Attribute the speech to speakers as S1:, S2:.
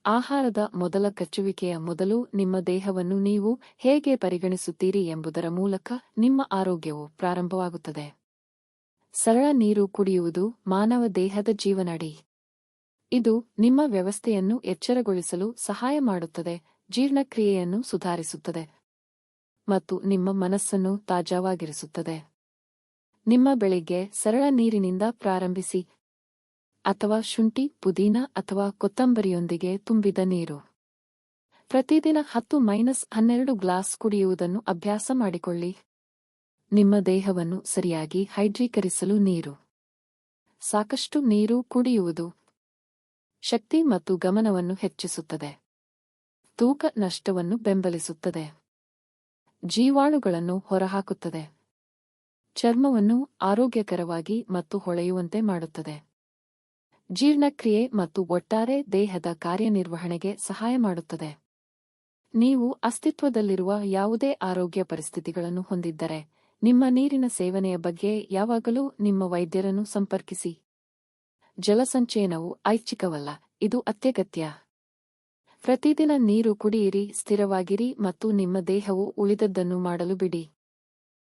S1: ಆಹಾರದ ಮೊದಲ ಕಚ್ಚುವಿಕೆಯ ಮೊದಲು ನಿಮ್ಮ ದೇಹವನ್ನು ನೀವು ಹೇಗೆ ಪರಿಗಣಿಸುತ್ತೀರಿ ಎಂಬುದರ ಮೂಲಕ ನಿಮ್ಮ ಆರೋಗ್ಯವು ಪ್ರಾರಂಭವಾಗುತ್ತದೆ. ಸರಳ ನೀರು ಕುಡಿಯುವುದು ಮಾನವ ದೇಹದ ಜೀವನಾಡಿ. ಇದು ನಿಮ್ಮ ವ್ಯವಸ್ಥೆಯನ್ನು ಎಚ್ಚರಗೊಳಿಸಲು ಸಹಾಯ ಮಾಡುತ್ತದೆ, ಜೀರ್ಣಕ್ರಿಯೆಯನ್ನು ಸುಧಾರಿಸುತ್ತದೆ ಮತ್ತು ನಿಮ್ಮ ಮನಸ್ಸನ್ನು ತಾಜಾವಾಗಿರಿಸುತ್ತದೆ. ನಿಮ್ಮ ಬೆಳಿಗ್ಗೆ ಸರಳ ನೀರಿನಿಂದ ಪ್ರಾರಂಭಿಸಿ, ಅಥವಾ ಶುಂಠಿ, ಪುದೀನ ಅಥವಾ ಕೊತ್ತಂಬರಿಯೊಂದಿಗೆ ತುಂಬಿದ ನೀರು. ಪ್ರತಿದಿನ 10-12 ಗ್ಲಾಸ್ ಕುಡಿಯುವುದನ್ನು ಅಭ್ಯಾಸ ಮಾಡಿಕೊಳ್ಳಿ. ನಿಮ್ಮ ದೇಹವನ್ನು ಸರಿಯಾಗಿ ಹೈಡ್ರೀಕರಿಸಲು ನೀರು. ಸಾಕಷ್ಟು ನೀರು ಕುಡಿಯುವುದು ಶಕ್ತಿ ಮತ್ತು ಗಮನವನ್ನು ಹೆಚ್ಚಿಸುತ್ತದೆ, ತೂಕ ನಷ್ಟವನ್ನು ಬೆಂಬಲಿಸುತ್ತದೆ, ಜೀವಾಣುಗಳನ್ನು ಹೊರಹಾಕುತ್ತದೆ, ಚರ್ಮವನ್ನು ಆರೋಗ್ಯಕರವಾಗಿ ಮತ್ತು ಹೊಳೆಯುವಂತೆ ಮಾಡುತ್ತದೆ, ಜೀರ್ಣಕ್ರಿಯೆ ಮತ್ತು ಒಟ್ಟಾರೆ ದೇಹದ ಕಾರ್ಯನಿರ್ವಹಣೆಗೆ ಸಹಾಯ ಮಾಡುತ್ತದೆ. ನೀವು ಅಸ್ತಿತ್ವದಲ್ಲಿರುವ ಯಾವುದೇ ಆರೋಗ್ಯ ಪರಿಸ್ಥಿತಿಗಳನ್ನು ಹೊಂದಿದ್ದರೆ, ನಿಮ್ಮ ನೀರಿನ ಸೇವನೆಯ ಬಗ್ಗೆ ಯಾವಾಗಲೂ ನಿಮ್ಮ ವೈದ್ಯರನ್ನು ಸಂಪರ್ಕಿಸಿ. ಜಲಸಂಚಯನವು ಐಚ್ಛಿಕವಲ್ಲ, ಇದು ಅತ್ಯಗತ್ಯ. ಪ್ರತಿದಿನ ನೀರು ಕುಡಿಯಿರಿ, ಸ್ಥಿರವಾಗಿರಿ ಮತ್ತು ನಿಮ್ಮ ದೇಹವು ಉಳಿದದ್ದನ್ನು ಮಾಡಲು ಬಿಡಿ.